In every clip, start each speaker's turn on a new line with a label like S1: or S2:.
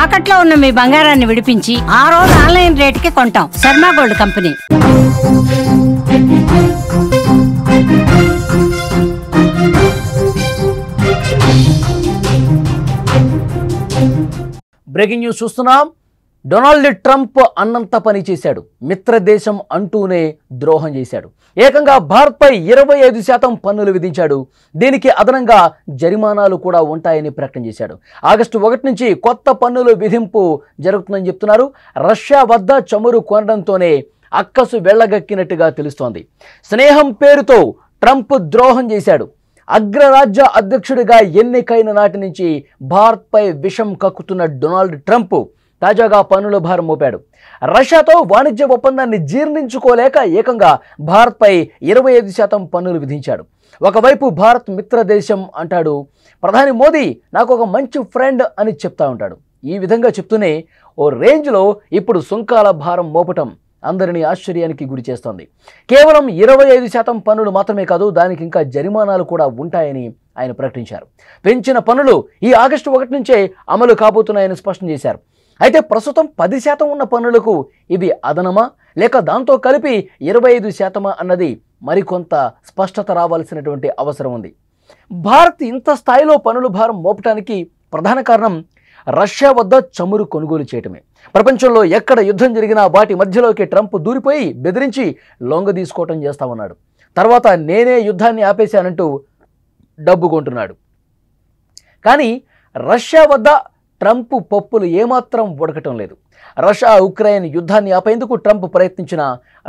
S1: తాకట్లో ఉన్న మీ బంగారాన్ని విడిపించి ఆ రోజు ఆన్లైన్ రేటుకి కొంటాం. Sharma gold company.
S2: Breaking news చూస్తున్నాం. డొనాల్డ్ ట్రంప్ అన్నంత పని చేశాడు. మిత్రదేశం అంటూనే ద్రోహం చేశాడు. ఏకంగా భారత్పై 25% పన్నులు విధించాడు. దీనికి అదనంగా జరిమానాలు కూడా ఉంటాయని ప్రకటన చేశాడు. ఆగస్టు 1 నుంచి కొత్త పన్నులు విధింపు జరుగుతుందని చెప్తున్నారు. రష్యా వద్ద చమురు కొనడంతోనే అక్కసు వెళ్లగక్కినట్టుగా తెలుస్తోంది. స్నేహం పేరుతో ట్రంప్ ద్రోహం చేశాడు. అగ్రరాజ్య అధ్యక్షుడిగా ఎన్నికైన నాటి నుంచి భారత్పై విషం కక్కుతున్న డొనాల్డ్ ట్రంప్ తాజాగా పన్నుల భారం మోపాడు. రష్యాతో వాణిజ్య ఒప్పందాన్ని జీర్ణించుకోలేక ఏకంగా భారత్పై 25% పన్నులు విధించాడు. ఒకవైపు భారత్ మిత్రదేశం అంటాడు. ప్రధాని మోదీ నాకు ఒక మంచి ఫ్రెండ్ అని చెప్తా ఉంటాడు. ఈ విధంగా చెప్తూనే ఓ రేంజ్లో ఇప్పుడు సుంకాల భారం మోపటం అందరినీ ఆశ్చర్యానికి గురి చేస్తోంది. కేవలం 25% పన్నులు మాత్రమే కాదు, దానికి ఇంకా జరిమానాలు కూడా ఉంటాయని ఆయన ప్రకటించారు. పెంచిన పన్నులు ఈ ఆగస్టు 1 నుంచే అమలు కాబోతున్నాయని స్పష్టం చేశారు. అయితే ప్రస్తుతం 10% ఉన్న పన్నులకు ఇవి అదనమా లేక దాంతో కలిపి 25% అన్నది మరికొంత స్పష్టత రావాల్సినటువంటి అవసరం ఉంది. భారత్ ఇంత స్థాయిలో పన్నుల భారం మోపటానికి ప్రధాన కారణం రష్యా వద్ద చమురు కొనుగోలు చేయటమే. ప్రపంచంలో ఎక్కడ యుద్ధం జరిగినా వాటి మధ్యలోకి ట్రంప్ దూరిపోయి బెదిరించి లొంగ తీసుకోవటం చేస్తా ఉన్నాడు. తర్వాత నేనే యుద్ధాన్ని ఆపేశానంటూ డబ్బు కొంటున్నాడు. కానీ రష్యా వద్ద ట్రంప్ పప్పులు ఏమాత్రం ఉడకటం లేదు. రష్యా ఉక్రెయిన్ యుద్ధాన్ని ఆపేందుకు ట్రంప్ ప్రయత్నించిన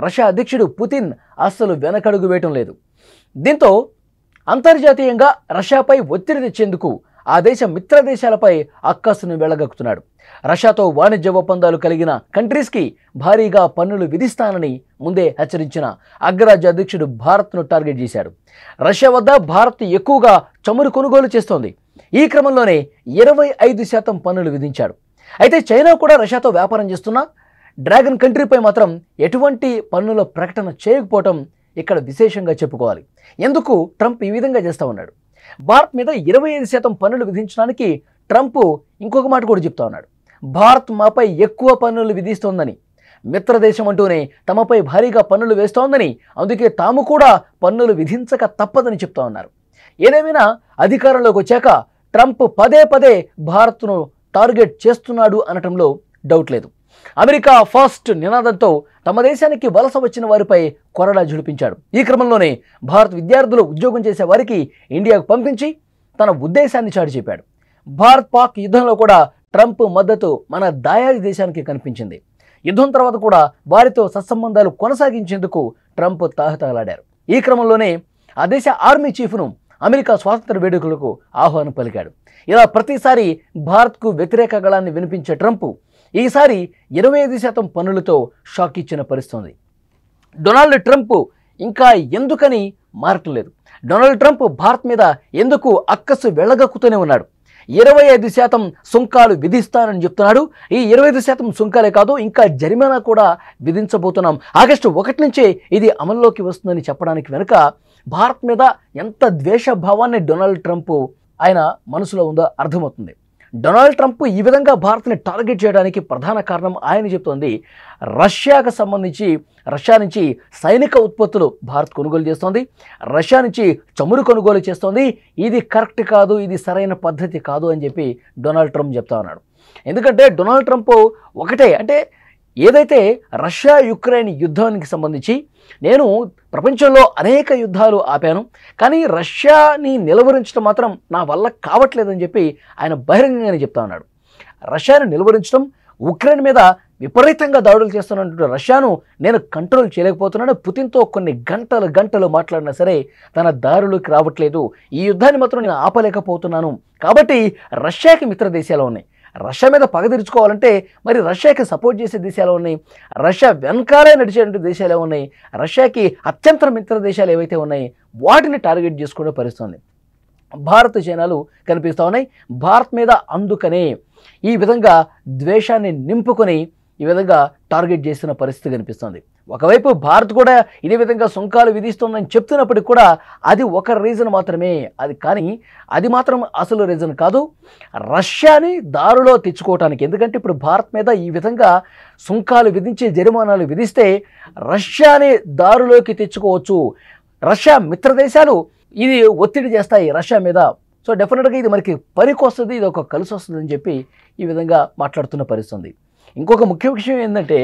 S2: రష్యా అధ్యక్షుడు పుతిన్ అస్సలు వెనకడుగు వేయటం లేదు. దీంతో అంతర్జాతీయంగా రష్యాపై ఒత్తిడి తెచ్చేందుకు ఆ దేశ మిత్ర దేశాలపై అక్కసును వెళ్ళగక్కుతున్నాడు. రష్యాతో వాణిజ్య ఒప్పందాలు కలిగిన కంట్రీస్కి భారీగా పన్నులు విధిస్తానని ముందే హెచ్చరించిన అగ్రరాజ్య అధ్యక్షుడు భారత్ను టార్గెట్ చేశాడు. రష్యా వద్ద భారత్ ఎక్కువగా చమురు కొనుగోలు చేస్తోంది. ఈ క్రమంలోనే 25% పన్నులు విధించాడు. అయితే చైనా కూడా రష్యాతో వ్యాపారం చేస్తున్న డ్రాగన్ కంట్రీపై మాత్రం ఎటువంటి పన్నుల ప్రకటన చేయకపోవటం ఇక్కడ విశేషంగా చెప్పుకోవాలి. ఎందుకు ట్రంప్ ఈ విధంగా చేస్తూ ఉన్నాడు? భారత్ మీద 25% పన్నులు విధించడానికి ట్రంప్ ఇంకొక మాట కూడా చెప్తా ఉన్నాడు. భారత్ మాపై ఎక్కువ పన్నులు విధిస్తోందని, మిత్రదేశం అంటూనే తమపై భారీగా పన్నులు వేస్తోందని, అందుకే తాము కూడా పన్నులు విధించక తప్పదని చెప్తా ఉన్నారు. ఏదేమైనా అధికారంలోకి వచ్చాక ట్రంప్ పదే పదే భారత్ను టార్గెట్ చేస్తున్నాడు అనటంలో డౌట్ లేదు. అమెరికా ఫస్ట్ నినాదంతో తమ దేశానికి వలస వచ్చిన వారిపై కొరడా జుడిపించాడు. ఈ క్రమంలోనే భారత్ విద్యార్థులు ఉద్యోగం చేసే వారికి ఇండియాకు పంపించి తన ఉద్దేశాన్ని చాటి చెప్పాడు. భారత్ పాక్ యుద్ధంలో కూడా ట్రంప్ మద్దతు మన దాయాది దేశానికి కనిపించింది. యుద్ధం తర్వాత కూడా వారితో సత్సంబంధాలు కొనసాగించేందుకు ట్రంప్ తాహతలాడారు. ఈ క్రమంలోనే ఆ దేశ ఆర్మీ చీఫ్ను అమెరికా స్వాతంత్ర వేడుకలకు ఆహ్వానం పలికాడు. ఇలా ప్రతిసారి భారత్కు వ్యతిరేక గళాన్ని వినిపించే ట్రంప్ ఈసారి 25% పన్నులతో షాక్ ఇచ్చిన పరిస్థితి. డొనాల్డ్ ట్రంప్ ఇంకా ఎందుకని మారట్లేదు? డొనాల్డ్ ట్రంప్ భారత్ మీద ఎందుకు అక్కసు వెళ్ళగక్కుతూనే ఉన్నాడు? 25% సుంకాలు విధిస్తానని చెప్తున్నాడు. ఈ 25% సుంకాలే కాదు, ఇంకా జరిమానా కూడా విధించబోతున్నాం. ఆగస్టు 1 నుంచే ఇది అమల్లోకి వస్తుందని చెప్పడానికి వెనుక భారత్ మీద ఎంత ద్వేషభావాన్ని డొనాల్డ్ ట్రంప్ ఆయన మనసులో ఉందో అర్థమవుతుంది. డొనాల్డ్ ట్రంప్ ఈ విధంగా భారత్ని టార్గెట్ చేయడానికి ప్రధాన కారణం ఆయన చెప్తోంది, రష్యాకు సంబంధించి రష్యా నుంచి సైనిక ఉత్పత్తులు భారత్ కొనుగోలు చేస్తోంది, రష్యా నుంచి చమురు కొనుగోలు చేస్తోంది. ఇది కరెక్ట్ కాదు, ఇది సరైన పద్ధతి కాదు అని చెప్పి డొనాల్డ్ ట్రంప్ చెప్తా ఉన్నాడు. ఎందుకంటే డొనాల్డ్ ట్రంప్ ఒకటే, అంటే ఏదైతే రష్యా యుక్రెయిన్ యుద్ధానికి సంబంధించి నేను ప్రపంచంలో అనేక యుద్ధాలు ఆపాను, కానీ రష్యాని నిలువరించడం మాత్రం నా వల్ల కావట్లేదని చెప్పి ఆయన బహిరంగంగానే చెప్తా ఉన్నాడు. రష్యాను నిలువరించడం, ఉక్రెయిన్ మీద విపరీతంగా దాడులు చేస్తున్నటువంటి రష్యాను నేను కంట్రోల్ చేయలేకపోతున్నాను, పుతిన్తో కొన్ని గంటలు మాట్లాడినా సరే తన దారులోకి రావట్లేదు, ఈ యుద్ధాన్ని మాత్రం నేను ఆపలేకపోతున్నాను. కాబట్టి రష్యాకి మిత్ర దేశాలు ఉన్నాయి, రష్యా మీద పగ తీర్చుకోవాలంటే మరి రష్యాకి సపోర్ట్ చేసే దేశాలు ఉన్నాయి, రష్యా వెనకాలే నడిచేటువంటి దేశాలు ఉన్నాయి, రష్యాకి అత్యంత మిత్ర దేశాలు ఏవైతే ఉన్నాయి వాటిని టార్గెట్ చేసుకునే పరిస్థితి భారత చైనాలు కనిపిస్తూ ఉన్నాయి. భారత్ మీద అందుకనే ఈ విధంగా ద్వేషాన్ని నింపుకొని ఈ విధంగా టార్గెట్ చేసిన పరిస్థితి కనిపిస్తుంది. ఒకవైపు భారత్ కూడా ఇదే విధంగా సుంకాలు విధిస్తుందని చెప్తున్నప్పటికి కూడా అది ఒక రీజన్ మాత్రమే, అది మాత్రం అసలు రీజన్ కాదు. రష్యాని దారిలో తెచ్చుకోవటానికి, ఎందుకంటే ఇప్పుడు భారత్ మీద ఈ విధంగా సుంకాలు విధించి జరిమానాలు విధిస్తే రష్యాని దారిలోకి తెచ్చుకోవచ్చు. రష్యా మిత్ర దేశాలు ఇది ఒత్తిడి చేస్తాయి రష్యా మీద. సో డెఫినెట్గా ఇది మనకి పనికొస్తుంది, ఇది ఒక కలిసి వస్తుందని చెప్పి ఈ విధంగా మాట్లాడుతున్న పరిస్థితుంది. ఇంకొక ముఖ్య విషయం ఏంటంటే,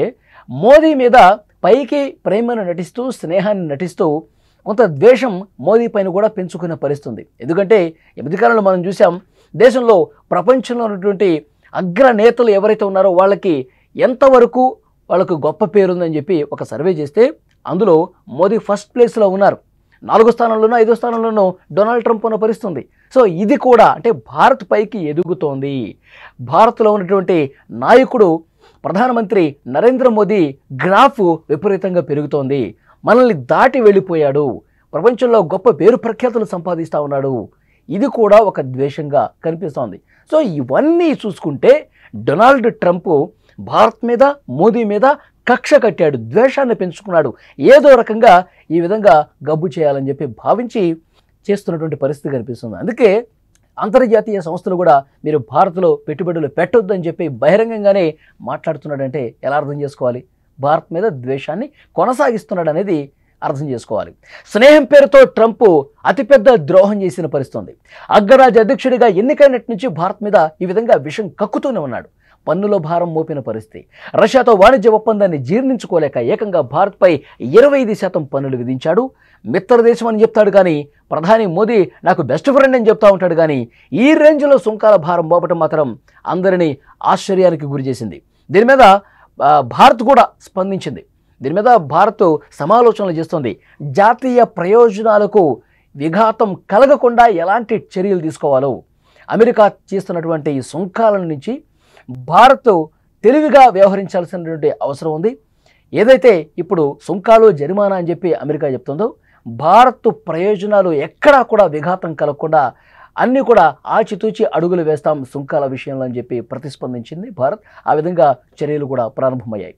S2: మోదీ మీద పైకి ప్రేమను నటిస్తూ స్నేహాన్ని నటిస్తూ కొంత ద్వేషం మోదీ పైన కూడా పెంచుకునే పరిస్థితుంది. ఎందుకంటే ఈ మధ్యకాలంలో మనం చూసాం, దేశంలో ప్రపంచంలో ఉన్నటువంటి అగ్రనేతలు ఎవరైతే ఉన్నారో వాళ్ళకి ఎంతవరకు వాళ్ళకు గొప్ప పేరుందని చెప్పి ఒక సర్వే చేస్తే అందులో మోదీ ఫస్ట్ ప్లేస్లో ఉన్నారు. 4వ స్థానంలోనూ 5వ స్థానంలోనూ డొనాల్డ్ ట్రంప్ ఉన్న పరిస్థితుంది. సో ఇది కూడా అంటే భారత్ పైకి ఎదుగుతోంది. భారత్లో ఉన్నటువంటి నాయకుడు ప్రధానమంత్రి నరేంద్ర మోదీ గ్రాఫ్ విపరీతంగా పెరుగుతోంది. మనల్ని దాటి వెళ్ళిపోయాడు, ప్రపంచంలో గొప్ప పేరు ప్రఖ్యాతులు సంపాదిస్తూ ఉన్నాడు. ఇది కూడా ఒక ద్వేషంగా కనిపిస్తోంది. సో ఇవన్నీ చూసుకుంటే డొనాల్డ్ ట్రంప్ భారత్ మీద మోదీ మీద కక్ష కట్టాడు, ద్వేషాన్ని పెంచుకున్నాడు. ఏదో రకంగా ఈ విధంగా గబ్బు చేయాలని చెప్పి భావించి చేస్తున్నటువంటి పరిస్థితి కనిపిస్తుంది. అందుకే అంతర్జాతీయ సంస్థలు కూడా మీరు భారత్లో పెట్టుబడులు పెట్టొద్దని చెప్పి బహిరంగంగానే మాట్లాడుతున్నాడంటే ఎలా అర్థం చేసుకోవాలి? భారత్ మీద ద్వేషాన్ని కొనసాగిస్తున్నాడు అనేది అర్థం చేసుకోవాలి. స్నేహం పేరుతో ట్రంప్ అతిపెద్ద ద్రోహం చేసిన పరిస్థితుంది. అగ్రరాజ్య అధ్యక్షుడిగా ఎన్నికైనటి నుంచి భారత్ మీద ఈ విధంగా విషం కక్కుతూనే ఉన్నాడు. పన్నుల భారం మోపిన పరిస్థితి. రష్యాతో వాణిజ్య ఒప్పందాన్ని జీర్ణించుకోలేక ఏకంగా భారత్పై 25% పన్నులు విధించాడు. మిత్ర దేశం అని చెప్తాడు కానీ ప్రధాని మోదీ నాకు బెస్ట్ ఫ్రెండ్ అని చెప్తా ఉంటాడు కానీ ఈ రేంజ్లో సుంకాల భారం మోపటం మాత్రం అందరినీ ఆశ్చర్యానికి గురి చేసింది. దీని మీద భారత్ కూడా స్పందించింది. దీని మీద భారత్ సమాలోచనలు చేస్తుంది. జాతీయ ప్రయోజనాలకు విఘాతం కలగకుండా ఎలాంటి చర్యలు తీసుకోవాలో అమెరికా చేస్తున్నటువంటి ఈ సుంకాల నుంచి భారత్ తెలివిగా వ్యవహరించాల్సినటువంటి అవసరం ఉంది. ఏదైతే ఇప్పుడు సుంకాలు జరిమానా అని చెప్పి అమెరికా చెప్తుందో భారత్ ప్రయోజనాలు ఎక్కడా కూడా విఘాతం కలగకుండా అన్నీ కూడా ఆచితూచి అడుగులు వేస్తాం సుంకాల విషయంలో అని చెప్పి ప్రతిస్పందించింది భారత్. ఆ విధంగా చర్యలు కూడా ప్రారంభమయ్యాయి.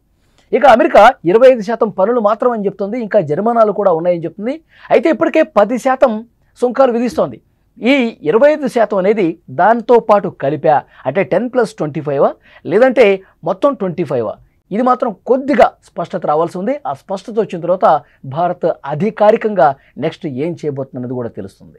S2: ఇక అమెరికా 25% పన్నులు మాత్రం అని చెప్తుంది, ఇంకా జరిమానాలు కూడా ఉన్నాయని చెప్తుంది. అయితే ఇప్పటికే 10% సుంకాలు విధిస్తోంది. ఈ 25% అనేది దాంతో పాటు కలిపా అంటే 10+25 లేదంటే మొత్తం 25. ఇది మాత్రం కొద్దిగా స్పష్టత రావాల్సి ఉంది. ఆ స్పష్టత వచ్చిన తర్వాత భారత్ అధికారికంగా నెక్స్ట్ ఏం చేయబోతుందన్నది కూడా తెలుస్తుంది.